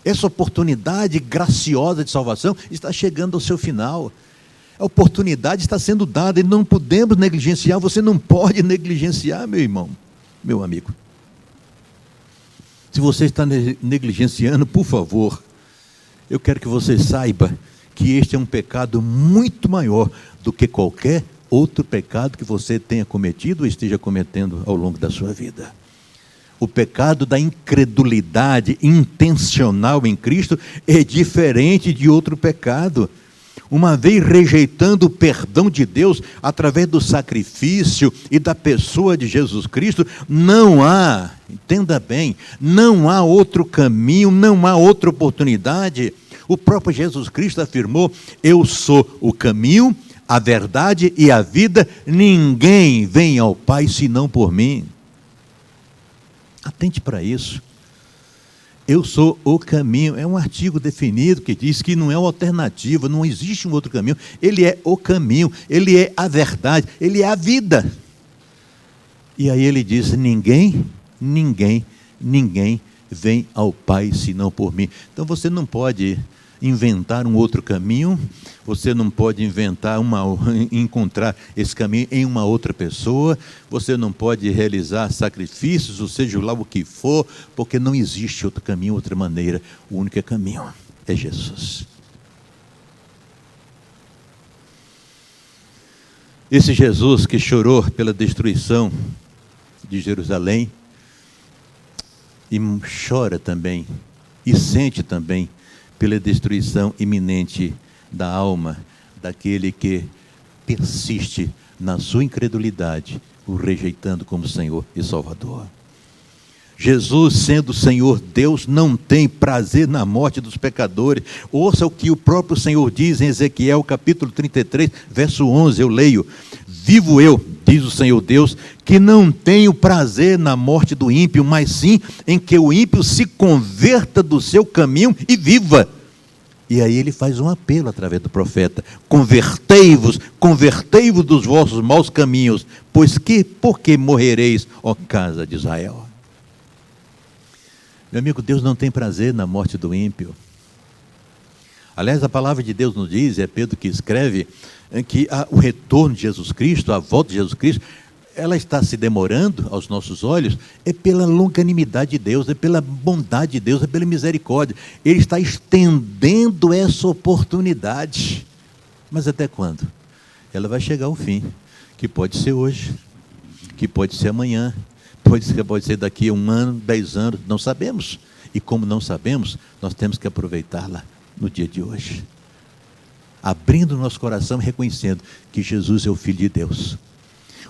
Essa oportunidade graciosa de salvação está chegando ao seu final. A oportunidade está sendo dada e não podemos negligenciar. Você não pode negligenciar, meu irmão, meu amigo. Se você está negligenciando, por favor, eu quero que você saiba que este é um pecado muito maior do que qualquer outro pecado que você tenha cometido ou esteja cometendo ao longo da sua vida. O pecado da incredulidade intencional em Cristo é diferente de outro pecado. Uma vez rejeitando o perdão de Deus através do sacrifício e da pessoa de Jesus Cristo, não há, entenda bem, não há outro caminho, não há outra oportunidade. O próprio Jesus Cristo afirmou: eu sou o caminho, a verdade e a vida, ninguém vem ao Pai senão por mim. Atente para isso. Eu sou o caminho, é um artigo definido que diz que não é uma alternativa, não existe um outro caminho. Ele é o caminho, ele é a verdade, ele é a vida. E aí ele diz: ninguém vem ao Pai senão por mim. Então você não pode inventar um outro caminho, você não pode encontrar esse caminho em uma outra pessoa, você não pode realizar sacrifícios, ou seja lá o que for, porque não existe outro caminho, outra maneira. O único caminho é Jesus. Esse Jesus que chorou pela destruição de Jerusalém, e chora também, e sente também pela destruição iminente da alma daquele que persiste na sua incredulidade, o rejeitando como Senhor e Salvador. Jesus, sendo Senhor Deus, não tem prazer na morte dos pecadores. Ouça o que o próprio Senhor diz em Ezequiel capítulo 33, verso 11, eu leio: vivo eu, diz o Senhor Deus, que não tenho prazer na morte do ímpio, mas sim em que o ímpio se converta do seu caminho e viva. E aí ele faz um apelo através do profeta: convertei-vos dos vossos maus caminhos, por que morrereis, ó casa de Israel? Meu amigo, Deus não tem prazer na morte do ímpio. Aliás, a palavra de Deus nos diz, é Pedro que escreve, que o retorno de Jesus Cristo, a volta de Jesus Cristo, ela está se demorando aos nossos olhos, é pela longanimidade de Deus, é pela bondade de Deus, é pela misericórdia. Ele está estendendo essa oportunidade. Mas até quando? Ela vai chegar ao fim, que pode ser hoje, que pode ser amanhã, pode ser daqui a 1 ano, 10 anos, não sabemos. E como não sabemos, nós temos que aproveitá-la no dia de hoje, abrindo o nosso coração e reconhecendo que Jesus é o Filho de Deus,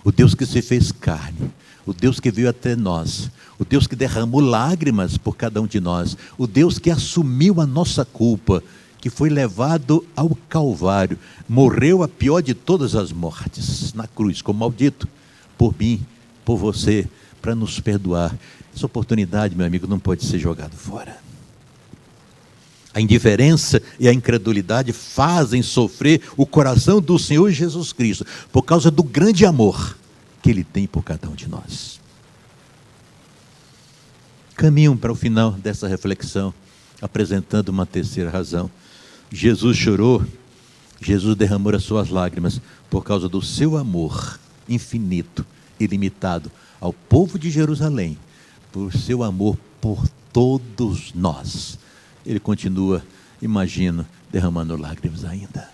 o Deus que se fez carne, o Deus que veio até nós, o Deus que derramou lágrimas por cada um de nós, o Deus que assumiu a nossa culpa, que foi levado ao Calvário, morreu a pior de todas as mortes, na cruz, como maldito, por mim, por você, para nos perdoar. Essa oportunidade, meu amigo, não pode ser jogada fora. A indiferença e a incredulidade fazem sofrer o coração do Senhor Jesus Cristo, por causa do grande amor que Ele tem por cada um de nós. Caminho para o final dessa reflexão, apresentando uma terceira razão. Jesus chorou, Jesus derramou as suas lágrimas por causa do seu amor infinito, ilimitado ao povo de Jerusalém, por seu amor por todos nós. Ele continua, imagino, derramando lágrimas ainda.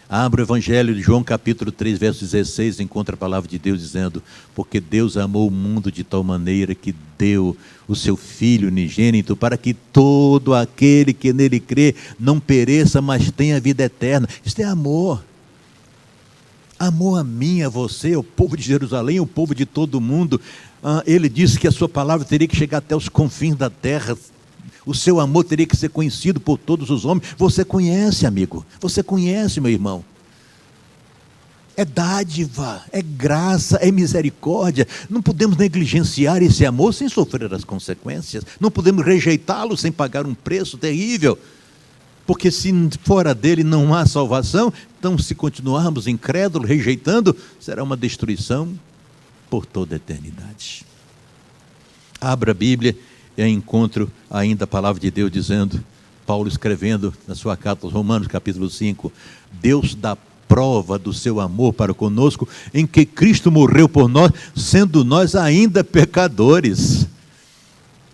Abra o Evangelho de João capítulo 3, verso 16, encontra a palavra de Deus dizendo: porque Deus amou o mundo de tal maneira que deu o seu Filho unigênito, para que todo aquele que nele crê não pereça, mas tenha vida eterna. Isto é amor. Amor a mim, a você, ao povo de Jerusalém, ao povo de todo o mundo. Ele disse que a sua palavra teria que chegar até os confins da terra. O seu amor teria que ser conhecido por todos os homens. Você conhece, amigo. Você conhece, meu irmão. É dádiva, é graça, é misericórdia. Não podemos negligenciar esse amor sem sofrer as consequências. Não podemos rejeitá-lo sem pagar um preço terrível. Porque se fora dele não há salvação, então se continuarmos incrédulos, rejeitando, será uma destruição por toda a eternidade. Abra a Bíblia e encontro ainda a palavra de Deus dizendo, Paulo escrevendo na sua carta aos Romanos, capítulo 5, Deus dá prova do seu amor para conosco, em que Cristo morreu por nós, sendo nós ainda pecadores.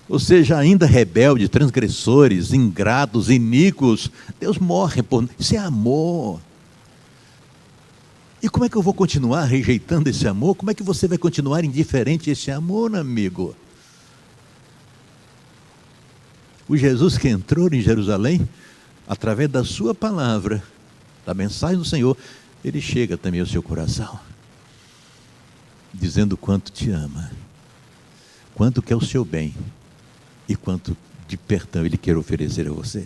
Ou seja, ainda rebeldes, transgressores, ingratos, iníquos. Deus morre por nós. Isso é amor. E como é que eu vou continuar rejeitando esse amor? Como é que você vai continuar indiferente a esse amor, amigo? O Jesus que entrou em Jerusalém, através da sua palavra, da mensagem do Senhor, ele chega também ao seu coração, dizendo quanto te ama, quanto quer o seu bem e quanto de perdão ele quer oferecer a você.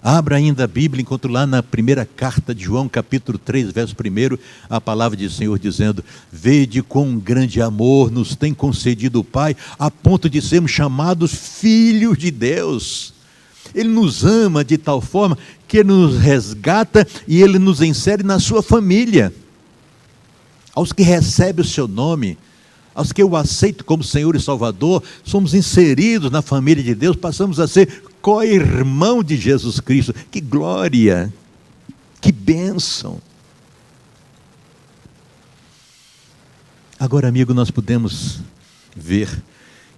Abra ainda a Bíblia, enquanto lá na primeira carta de João, capítulo 3, verso 1, a palavra do Senhor dizendo, vede com grande amor nos tem concedido o Pai, a ponto de sermos chamados filhos de Deus. Ele nos ama de tal forma que Ele nos resgata e Ele nos insere na sua família. Aos que recebem o seu nome, aos que o aceitam como Senhor e Salvador, somos inseridos na família de Deus, passamos a ser co-irmão de Jesus Cristo. Que glória, que bênção. Agora, amigo, nós podemos ver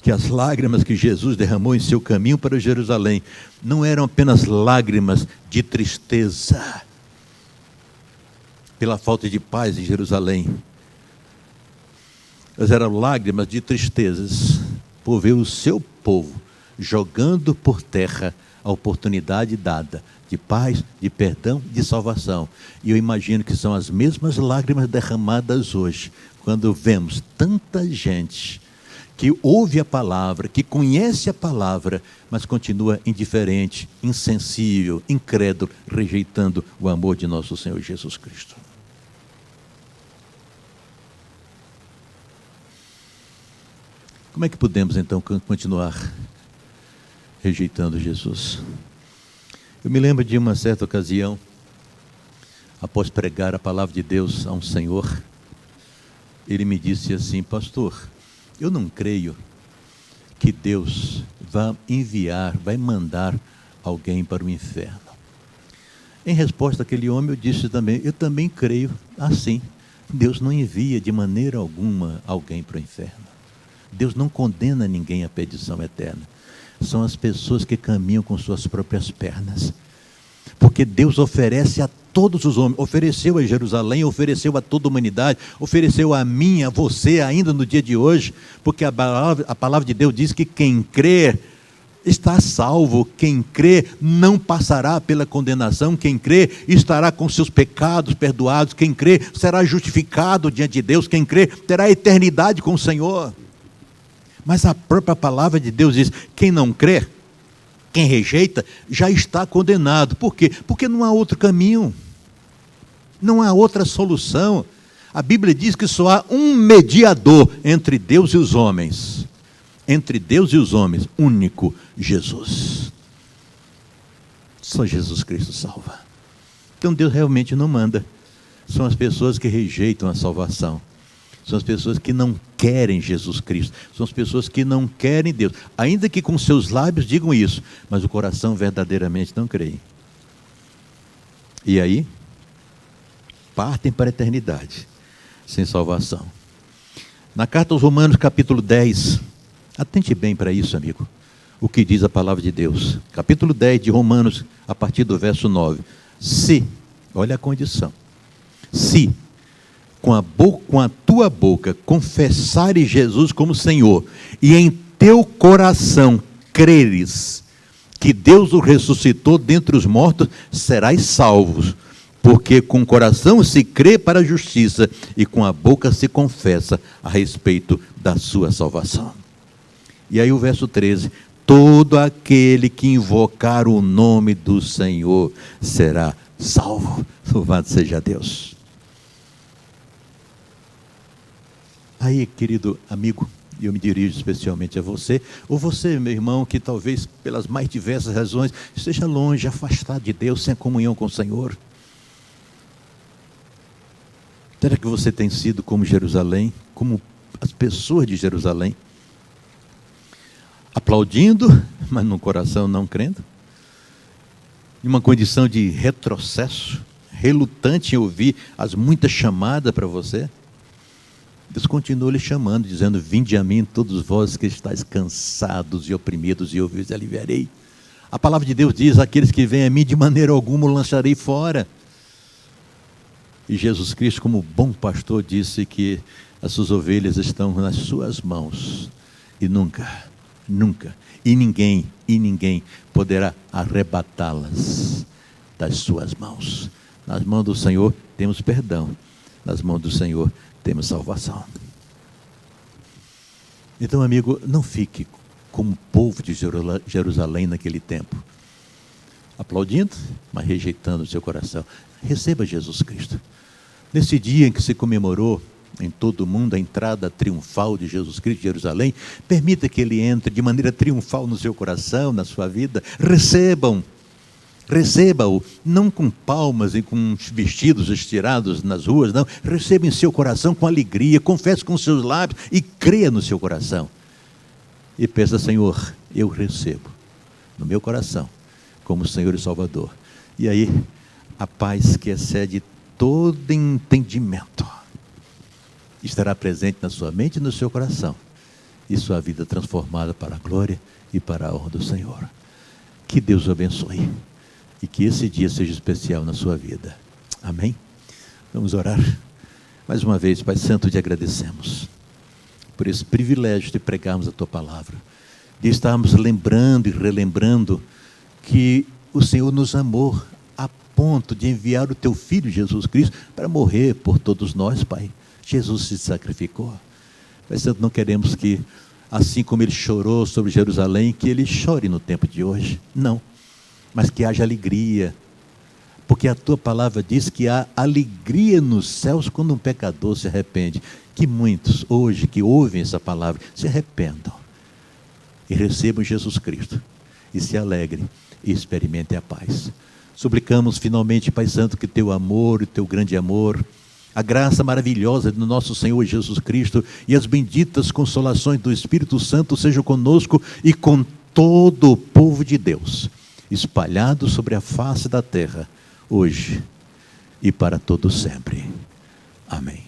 que as lágrimas que Jesus derramou em seu caminho para Jerusalém não eram apenas lágrimas de tristeza pela falta de paz em Jerusalém, mas eram lágrimas de tristezas por ver o seu povo jogando por terra a oportunidade dada de paz, de perdão, de salvação. E eu imagino que são as mesmas lágrimas derramadas hoje, quando vemos tanta gente que ouve a palavra, que conhece a palavra, mas continua indiferente, insensível, incrédulo, rejeitando o amor de nosso Senhor Jesus Cristo. Como é que podemos então continuar rejeitando Jesus? Eu me lembro de uma certa ocasião, após pregar a palavra de Deus a um senhor, ele me disse assim: pastor, eu não creio que Deus vai mandar alguém para o inferno. Em resposta àquele homem, eu disse também: eu também creio assim. Deus não envia de maneira alguma alguém para o inferno. Deus não condena ninguém à perdição eterna. São as pessoas que caminham com suas próprias pernas. Porque Deus oferece a todos os homens, ofereceu a Jerusalém, ofereceu a toda a humanidade, ofereceu a mim, a você, ainda no dia de hoje, porque a palavra de Deus diz que quem crer está salvo, quem crê não passará pela condenação, quem crê estará com seus pecados perdoados, quem crê será justificado diante de Deus, quem crê terá a eternidade com o Senhor. Mas a própria palavra de Deus diz: quem não crê, quem rejeita, já está condenado. Por quê? Porque não há outro caminho, não há outra solução. A Bíblia diz que só há um mediador entre Deus e os homens. Entre Deus e os homens, único, Jesus. Só Jesus Cristo salva. Então Deus realmente não manda. São as pessoas que rejeitam a salvação. São as pessoas que não querem Jesus Cristo. São as pessoas que não querem Deus. Ainda que com seus lábios digam isso, mas o coração verdadeiramente não crê. E aí, partem para a eternidade, sem salvação. Na carta aos Romanos, capítulo 10, atente bem para isso, amigo, o que diz a palavra de Deus. Capítulo 10 de Romanos, a partir do verso 9. Se, olha a condição, se com a tua boca confessares Jesus como Senhor, e em teu coração creres que Deus o ressuscitou dentre os mortos, serás salvos. Porque com o coração se crê para a justiça, e com a boca se confessa a respeito da sua salvação. E aí o verso 13: todo aquele que invocar o nome do Senhor será salvo. Louvado seja Deus. Aí, querido amigo, eu me dirijo especialmente a você, ou você, meu irmão, que talvez pelas mais diversas razões esteja longe, afastado de Deus, sem a comunhão com o Senhor. Será que você tem sido como Jerusalém, como as pessoas de Jerusalém? Aplaudindo, mas no coração não crendo? Em uma condição de retrocesso, relutante em ouvir as muitas chamadas para você? Deus continua lhe chamando, dizendo: vinde a mim todos vós que estáis cansados e oprimidos, e eu vos aliviarei. A palavra de Deus diz: aqueles que vêm a mim, de maneira alguma o lançarei fora. E Jesus Cristo, como bom pastor, disse que as suas ovelhas estão nas suas mãos, e nunca, e ninguém poderá arrebatá-las das suas mãos. Nas mãos do Senhor temos perdão, nas mãos do Senhor temos salvação. Então, amigo, não fique como o povo de Jerusalém naquele tempo, aplaudindo, mas rejeitando o seu coração. Receba Jesus Cristo. Nesse dia em que se comemorou em todo o mundo a entrada triunfal de Jesus Cristo em Jerusalém, permita que Ele entre de maneira triunfal no seu coração, na sua vida. Receba-o, não com palmas e com vestidos estirados nas ruas, não. Receba em seu coração com alegria, confesse com seus lábios e creia no seu coração. E peça: Senhor, eu recebo no meu coração como Senhor e Salvador. E aí, a paz que excede todo entendimento estará presente na sua mente e no seu coração, e sua vida transformada para a glória e para a honra do Senhor. Que Deus o abençoe e que esse dia seja especial na sua vida. Amém? Vamos orar. Mais uma vez, Pai Santo, te agradecemos por esse privilégio de pregarmos a Tua palavra, de estarmos lembrando e relembrando que o Senhor nos amou a ponto de enviar o Teu Filho Jesus Cristo para morrer por todos nós, Pai. Jesus se sacrificou. Pai Santo, não queremos que, assim como Ele chorou sobre Jerusalém, que Ele chore no tempo de hoje. Não. Mas que haja alegria, porque a Tua palavra diz que há alegria nos céus quando um pecador se arrepende. que muitos hoje que ouvem essa palavra se arrependam e recebam Jesus Cristo e se alegrem e experimentem a paz. Suplicamos finalmente, Pai Santo, que teu amor, o teu grande amor, a graça maravilhosa do nosso Senhor Jesus Cristo e as benditas consolações do Espírito Santo sejam conosco e com todo o povo de Deus, espalhado sobre a face da terra, hoje e para todo sempre. Amém.